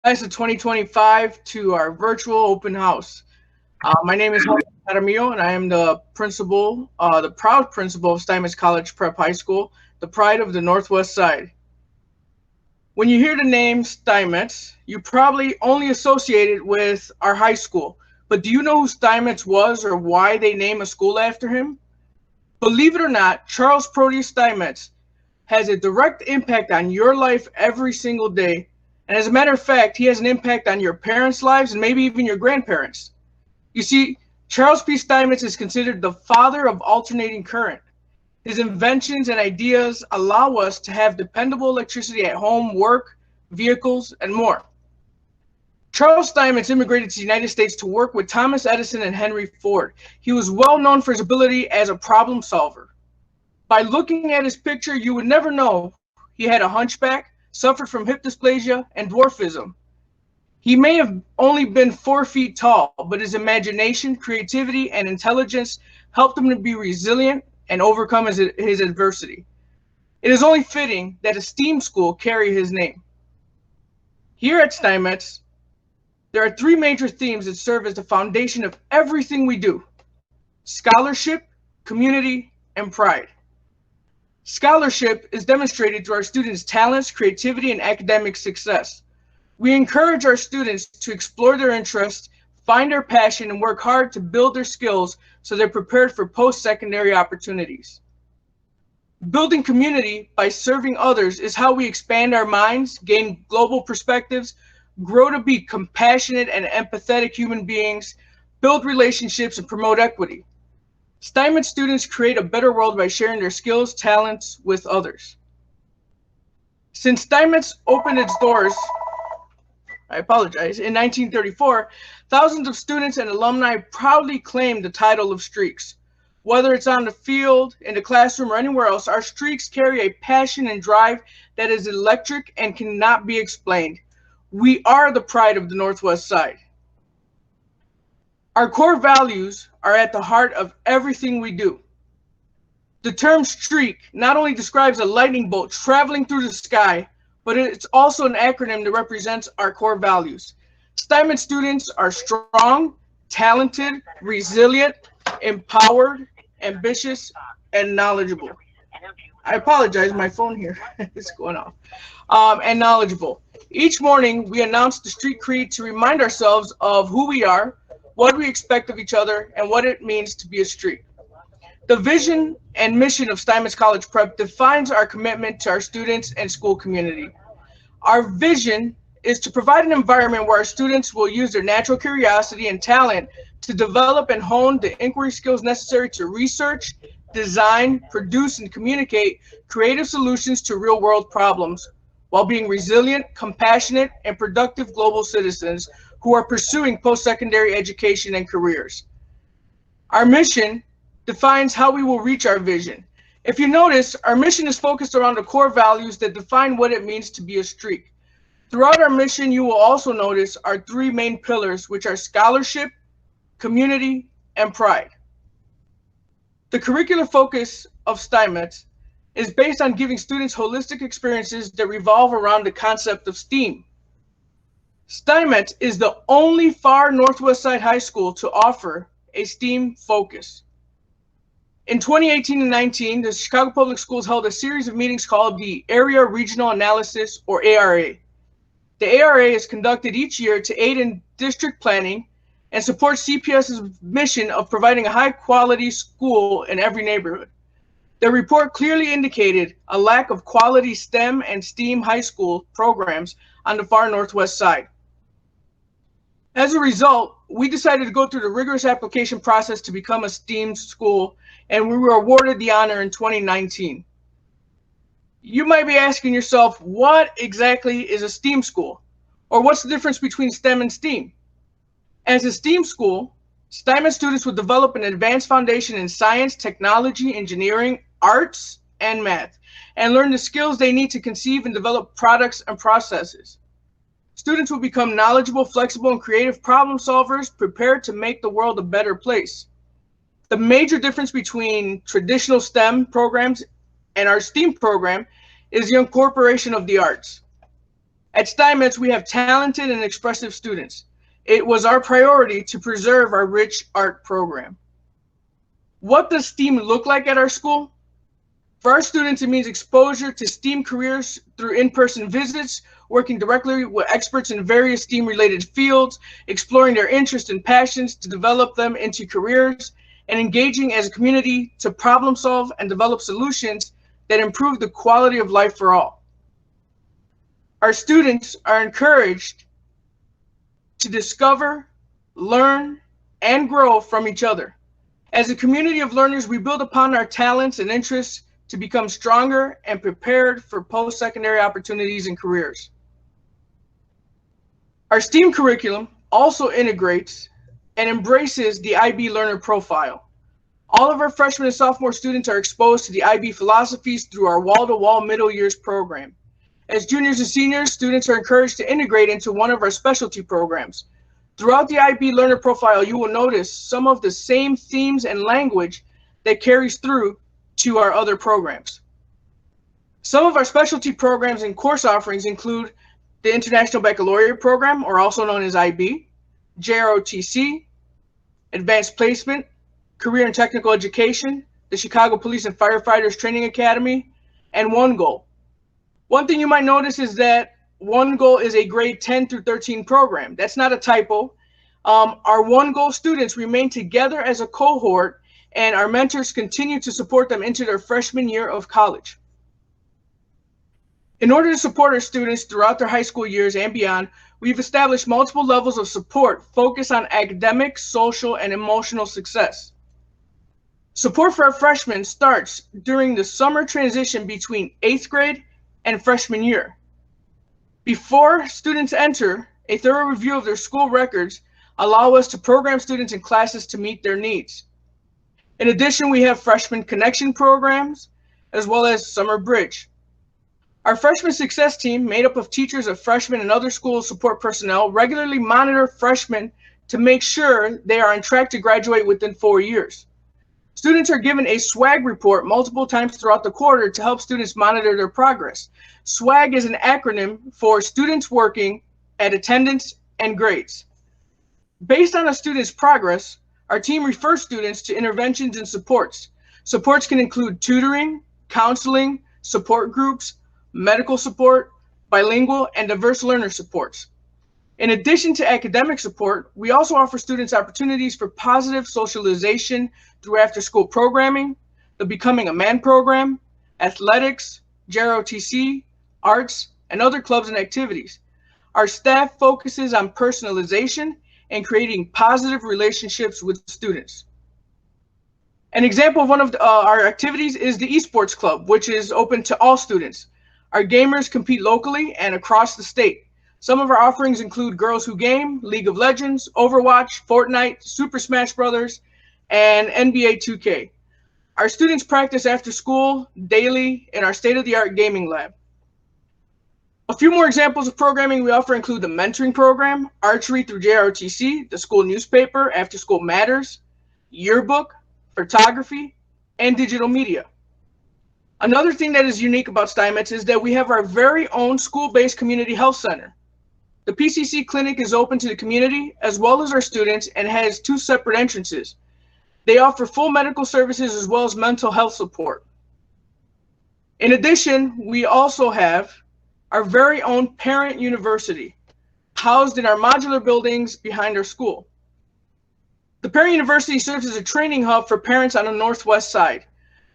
Class of 2025 to our virtual open house. My name is Jorge Jaramillo, and I am the principal, the proud principal of Steinmetz College Prep High School, the pride of the Northwest Side. When you hear the name Steinmetz, you probably only associate it with our high school. But do you know who Steinmetz was or why they name a school after him? Believe it or not, Charles Proteus Steinmetz has a direct impact on your life every single day. And as a matter of fact, he has an impact on your parents' lives and maybe even your grandparents. You see, Charles P. Steinmetz is considered the father of alternating current. His inventions and ideas allow us to have dependable electricity at home, work, vehicles, and more. Charles Steinmetz immigrated to the United States to work with Thomas Edison and Henry Ford. He was well known for his ability as a problem solver. By looking at his picture, you would never know he had a hunchback, suffered from hip dysplasia, and dwarfism. He may have only been 4 feet tall, but his imagination, creativity, and intelligence helped him to be resilient and overcome his adversity. It is only fitting that a STEAM school carry his name. Here at Steinmetz, there are three major themes that serve as the foundation of everything we do: scholarship, community, and pride. Scholarship is demonstrated through our students' talents, creativity, and academic success. We encourage our students to explore their interests, find their passion, and work hard to build their skills so they're prepared for post-secondary opportunities. Building community by serving others is how we expand our minds, gain global perspectives, grow to be compassionate and empathetic human beings, build relationships, and promote equity. Steinmetz students create a better world by sharing their skills, talents with others. Since Steinmetz opened its doors, in 1934, thousands of students and alumni proudly claim the title of streaks. Whether it's on the field, in the classroom, or anywhere else, our streaks carry a passion and drive that is electric and cannot be explained. We are the pride of the Northwest Side. Our core values are at the heart of everything we do. The term streak not only describes a lightning bolt traveling through the sky, but it's also an acronym that represents our core values. Steinmetz students are strong, talented, resilient, empowered, ambitious, and knowledgeable. I apologize, my phone here is going off. And knowledgeable. Each morning, we announce the street creed to remind ourselves of who we are, what we expect of each other, and what it means to be a streak. The vision and mission of Steinmetz College Prep defines our commitment to our students and school community. Our vision is to provide an environment where our students will use their natural curiosity and talent to develop and hone the inquiry skills necessary to research, design, produce, and communicate creative solutions to real-world problems, while being resilient, compassionate, and productive global citizens who are pursuing post-secondary education and careers. Our mission defines how we will reach our vision. If you notice, our mission is focused around the core values that define what it means to be a streak. Throughout our mission, you will also notice our three main pillars, which are scholarship, community, and pride. The curricular focus of Steinmetz is based on giving students holistic experiences that revolve around the concept of STEAM. Steinmetz is the only far Northwest Side high school to offer a STEAM focus. In 2018 and 19, the Chicago Public Schools held a series of meetings called the Area Regional Analysis, or ARA. The ARA is conducted each year to aid in district planning and support CPS's mission of providing a high-quality school in every neighborhood. The report clearly indicated a lack of quality STEM and STEAM high school programs on the far Northwest Side. As a result, we decided to go through the rigorous application process to become a STEAM school, and we were awarded the honor in 2019. You might be asking yourself, what exactly is a STEAM school? Or what's the difference between STEM and STEAM? As a STEAM school, Steinmetz students will develop an advanced foundation in science, technology, engineering, arts, and math, and learn the skills they need to conceive and develop products and processes. Students will become knowledgeable, flexible, and creative problem solvers, prepared to make the world a better place. The major difference between traditional STEM programs and our STEAM program is the incorporation of the arts. At Steinmetz, we have talented and expressive students. It was our priority to preserve our rich art program. What does STEAM look like at our school? For our students, it means exposure to STEAM careers through in-person visits, working directly with experts in various STEAM-related fields, exploring their interests and passions to develop them into careers, and engaging as a community to problem solve and develop solutions that improve the quality of life for all. Our students are encouraged to discover, learn, and grow from each other. As a community of learners, we build upon our talents and interests to become stronger and prepared for post-secondary opportunities and careers. Our STEAM curriculum also integrates and embraces the IB learner profile. All of our freshman and sophomore students are exposed to the IB philosophies through our wall-to-wall middle years program. As juniors and seniors, students are encouraged to integrate into one of our specialty programs. Throughout the IB learner profile, you will notice some of the same themes and language that carries through to our other programs. Some of our specialty programs and course offerings include the International Baccalaureate Program, or also known as IB, JROTC, Advanced Placement, Career and Technical Education, the Chicago Police and Firefighters Training Academy, and One Goal. One thing you might notice is that One Goal is a grade 10 through 13 program. That's not a typo. Our One Goal students remain together as a cohort, and our mentors continue to support them into their freshman year of college. In order to support our students throughout their high school years and beyond, we've established multiple levels of support focused on academic, social, and emotional success. Support for our freshmen starts during the summer transition between 8th grade and freshman year. Before students enter, a thorough review of their school records allow us to program students in classes to meet their needs. In addition, we have freshman connection programs as well as summer bridge. Our freshman success team, made up of teachers of freshmen and other school support personnel, regularly monitor freshmen to make sure they are on track to graduate within 4 years. Students are given a SWAG report multiple times throughout the quarter to help students monitor their progress. SWAG is an acronym for Students Working at Attendance and Grades. Based on a student's progress, our team refers students to interventions and supports. Supports can include tutoring, counseling, support groups, medical support, bilingual, and diverse learner supports. In addition to academic support, we also offer students opportunities for positive socialization through after-school programming, the Becoming a Man program, athletics, JROTC, arts, and other clubs and activities. Our staff focuses on personalization and creating positive relationships with students. An example of one of our activities is the Esports Club, which is open to all students. Our gamers compete locally and across the state. Some of our offerings include Girls Who Game, League of Legends, Overwatch, Fortnite, Super Smash Bros., and NBA 2K. Our students practice after school daily in our state-of-the-art gaming lab. A few more examples of programming we offer include the mentoring program, archery through JROTC, the school newspaper, After School Matters, yearbook, photography, and digital media. Another thing that is unique about Steinmetz is that we have our very own school-based community health center. The PCC clinic is open to the community as well as our students and has 2 separate entrances. They offer full medical services as well as mental health support. In addition, we also have our very own parent university housed in our modular buildings behind our school. The parent university serves as a training hub for parents on the northwest side.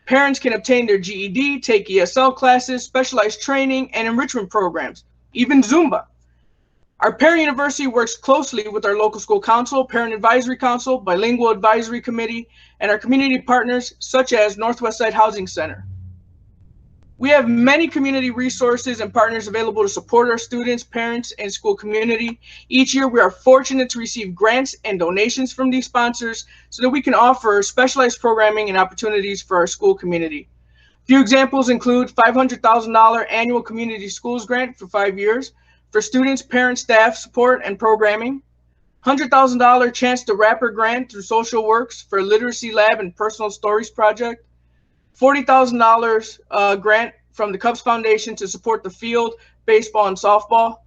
Parents can obtain their GED, take ESL classes, specialized training, and enrichment programs, even Zumba. Our parent university works closely with our local school council, parent advisory council, bilingual advisory committee, and our community partners such as Northwest Side Housing Center. We have many community resources and partners available to support our students, parents, and school community. Each year, we are fortunate to receive grants and donations from these sponsors so that we can offer specialized programming and opportunities for our school community. A few examples include $500,000 annual community schools grant for 5 years for students, parents, staff support and programming, $100,000 Chance the Rapper grant through Social Works for a literacy lab and personal stories project, $40,000 grant from the Cubs Foundation to support the field, baseball, and softball,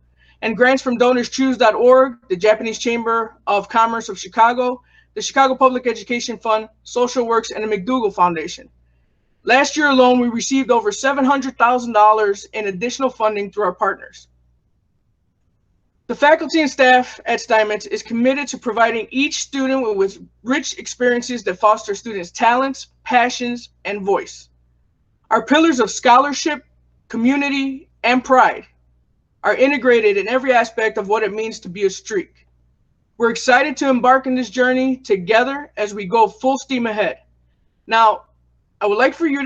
and grants from DonorsChoose.org, the Japanese Chamber of Commerce of Chicago, the Chicago Public Education Fund, Social Works, and the McDougall Foundation. Last year alone, we received over $700,000 in additional funding through our partners. The faculty and staff at Steinmetz is committed to providing each student with rich experiences that foster students' talents, passions, and voice. Our pillars of scholarship, community, and pride are integrated in every aspect of what it means to be a streak. We're excited to embark on this journey together as we go full steam ahead. Now, I would like for you to